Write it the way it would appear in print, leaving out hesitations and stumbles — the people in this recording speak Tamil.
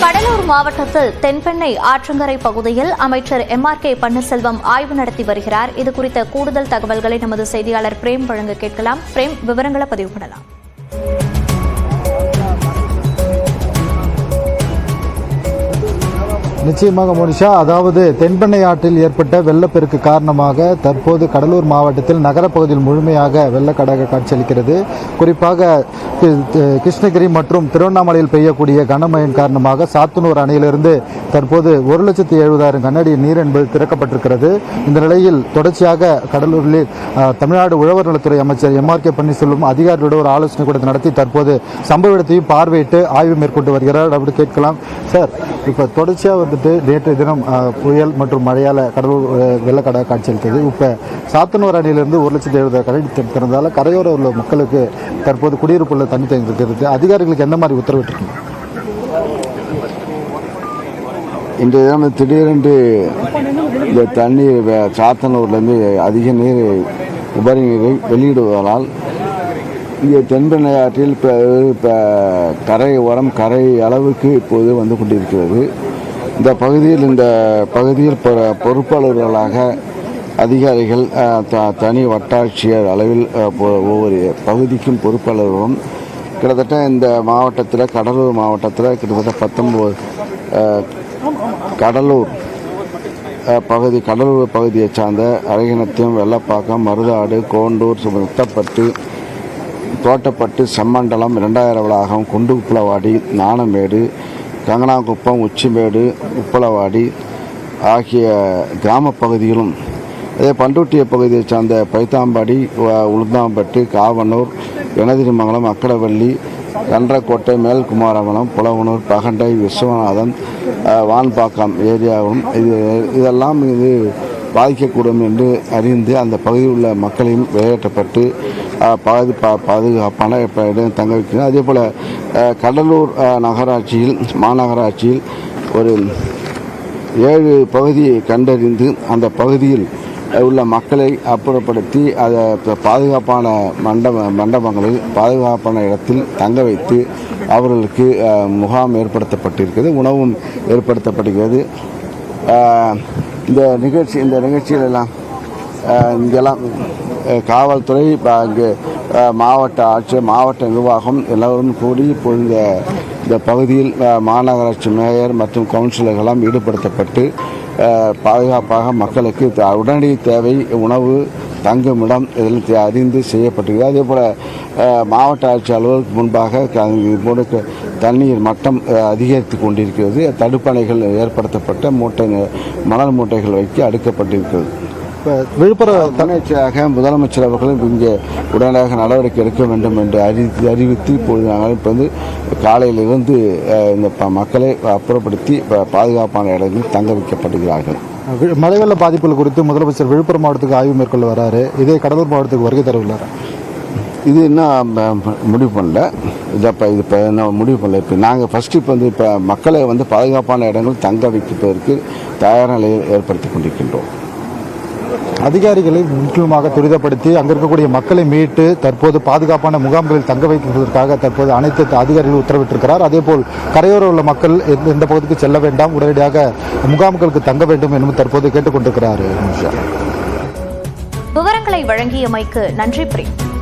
கடலூர் மாவட்டத்தில் தென்பெண்ணை ஆற்றங்கரை பகுதியில் அமைச்சர் MRK பன்னீர்செல்வம் ஆய்வு நடத்தி வருகிறார். இதுகுறித்த கூடுதல் தகவல்களை நமது செய்தியாளர் பிரேம் வழங்க கேட்கலாம். பிரேம், விவரங்களை பதிவு பண்ணலாம். நிச்சயமாக மோனிஷா, அதாவது தென்பெண்ணை ஆற்றில் ஏற்பட்ட வெள்ளப்பெருக்கு காரணமாக தற்போது கடலூர் மாவட்டத்தில் நகரப்பகுதியில் முழுமையாக வெள்ளக்கடாக காட்சியளிக்கிறது. குறிப்பாக கிருஷ்ணகிரி மற்றும் திருவண்ணாமலையில் பெய்யக்கூடிய கனமழையின் காரணமாக சாத்தனூர் அணையிலிருந்து தற்போது 1,70,000 கனஅடி நீர் என்பது திறக்கப்பட்டிருக்கிறது. இந்த நிலையில் தொடர்ச்சியாக கடலூரில் தமிழ்நாடு உழவர் நலத்துறை அமைச்சர் MRK பன்னீர்செல்வம் அதிகாரிகளோடு ஒரு ஆலோசனை கூட்டத்தை நடத்தி தற்போது சம்பவ இடத்தையும் பார்வையிட்டு ஆய்வு மேற்கொண்டு வருகிறார். அப்படி கேட்கலாம் சார், இப்போ தொடர்ச்சியாக நேற்றைய தினம் புயல் மற்றும் மழையால் கடலூர் வெள்ளக்கடாக காட்சியளித்தது. இப்போ சாத்தனூர் அணையிலிருந்து 1,70,000 கனஅடி திறந்ததால் கரையோர உள்ள மக்களுக்கு தற்போது குடியிருப்புள்ள தண்ணி தேங்கியிருக்கிறது. அதிகாரிகளுக்கு எந்த மாதிரி உத்தரவிட்டிருக்கீங்க? இன்றைய தினம் திடீரென்று இந்த தண்ணீர் சாத்தனூர்லேருந்து அதிக நீர் உபரி நீரை வெளியிடுவதால் இங்கே தென்பெண்ணை ஆற்றில் இப்போ கரை ஓரம் கரை அளவுக்கு இப்போது வந்து கொண்டிருக்கிறது. இந்த பகுதியில் பொறுப்பாளர்களாக அதிகாரிகள் தனி வட்டாட்சியர் அளவில் ஒவ்வொரு பகுதிக்கும் பொறுப்பாளர்களும் கிட்டத்தட்ட இந்த மாவட்டத்தில் கடலூர் மாவட்டத்தில் கிட்டத்தட்ட 19 கடலூர் பகுதியை சார்ந்த அழகினத்தியம், வெள்ளப்பாக்கம், மருதாடு, கோண்டூர், முத்தப்பட்டு, தோட்டப்பட்டு, செம்மண்டலம், 2000 வளாகம், குண்டுப்புலவாடி, நாணமேடு, கங்கனாங்குப்பம், உச்சிமேடு, உப்பளவாடி ஆகிய கிராம பகுதிகளும், அதே பண்ருட்டிய பகுதியை சார்ந்த பைத்தாம்பாடி, உளுந்தாம்பட்டு, காவனூர், எனதிரிமங்கலம், அக்கடவள்ளி, கன்றக்கோட்டை, மேல்குமாரவனம், புலவனூர், பகண்டை, விஸ்வநாதன், வான்பாக்கம் ஏரியாவும் இதெல்லாம் இது பாதிக்கக்கூடும் என்று அறிந்து அந்த பகுதியில் உள்ள மக்களையும் வெளியேற்றப்பட்டு பாதுகாப்பான இடம் தங்க வைக்கிறது. அதே போல் கடலூர் மாநகராட்சியில் ஒரு 7 பகுதியை கண்டறிந்து அந்த பகுதியில் உள்ள மக்களை அப்புறப்படுத்தி அதை பாதுகாப்பான மண்டபங்களில் பாதுகாப்பான இடத்தில் தங்க வைத்து அவர்களுக்கு முகாம் ஏற்படுத்தப்பட்டிருக்கிறது, உணவும் ஏற்படுத்தப்படுகிறது. இந்த நிகழ்ச்சியிலெல்லாம் இங்கெல்லாம் காவல்துறை, இங்கே மாவட்ட ஆட்சியர், மாவட்ட நிர்வாகம் எல்லோரும் கூடி இப்போது இந்த பகுதியில் மாநகராட்சி மேயர் மற்றும் கவுன்சிலர்களெல்லாம் ஈடுபடுத்தப்பட்டு பாதுகாப்பாக மக்களுக்கு உடனடி தேவை உணவு, தங்குமிடம் இதில் அறிந்து செய்யப்பட்டிருக்கிறது. அதே போல் மாவட்ட ஆட்சி அலுவலருக்கு முன்பாக தண்ணீர் மட்டம் அதிகரித்து கொண்டிருக்கிறது. தடுப்பணைகள் ஏற்படுத்தப்பட்ட மணல் மூட்டைகள் வைக்க அடுக்கப்பட்டிருக்கிறது. இப்போ விழுப்புரம் தன்னிச்சையாக முதலமைச்சர் அவர்களும் இங்கே உடனடியாக நடவடிக்கை எடுக்க வேண்டும் என்று அறிவித்து இப்பொழுது நாங்கள் இப்போ காலையிலிருந்து இந்த மக்களை அப்புறப்படுத்தி பாதுகாப்பான இடங்களில் தங்க வைக்கப்படுகிறார்கள். மழை வெள்ள பாதிப்புகள் குறித்து முதலமைச்சர் விழுப்புரம் மாவட்டத்துக்கு ஆய்வு மேற்கொள்ள வராரு. இதே கடலூர் மாவட்டத்துக்கு வருகை தரவில்லை. இது இன்னும் முடிவு பண்ணல. இது இப்போ என்ன முடிவு பண்ணல. இப்போ நாங்கள் ஃபஸ்ட்டு இப்போ மக்களை பாதுகாப்பான இடங்கள் தங்க வைப்பதற்கு தயார் நிலையை ஏற்படுத்தி கொண்டிருக்கின்றோம். அதிகாரிகளை முக்கியமாக துரிதப்படுத்தி அங்கே இருக்கக்கூடிய மக்களை மீட்டு தற்போது பாதுகாப்பான முகாம்களில் தங்க வைப்பதற்காக தற்போது அனைத்து அதிகாரிகள் உத்தரவிட்டிருக்கிறார். அதேபோல் கரையோர உள்ள மக்கள் எந்த பகுதிக்கு செல்ல வேண்டாம், உடனடியாக முகாம்களுக்கு தங்க வேண்டும் என்று தற்போது கேட்டுக்கொண்டிருக்கிறார். விவரங்களை வழங்கியமைக்கு நன்றி பிரியா.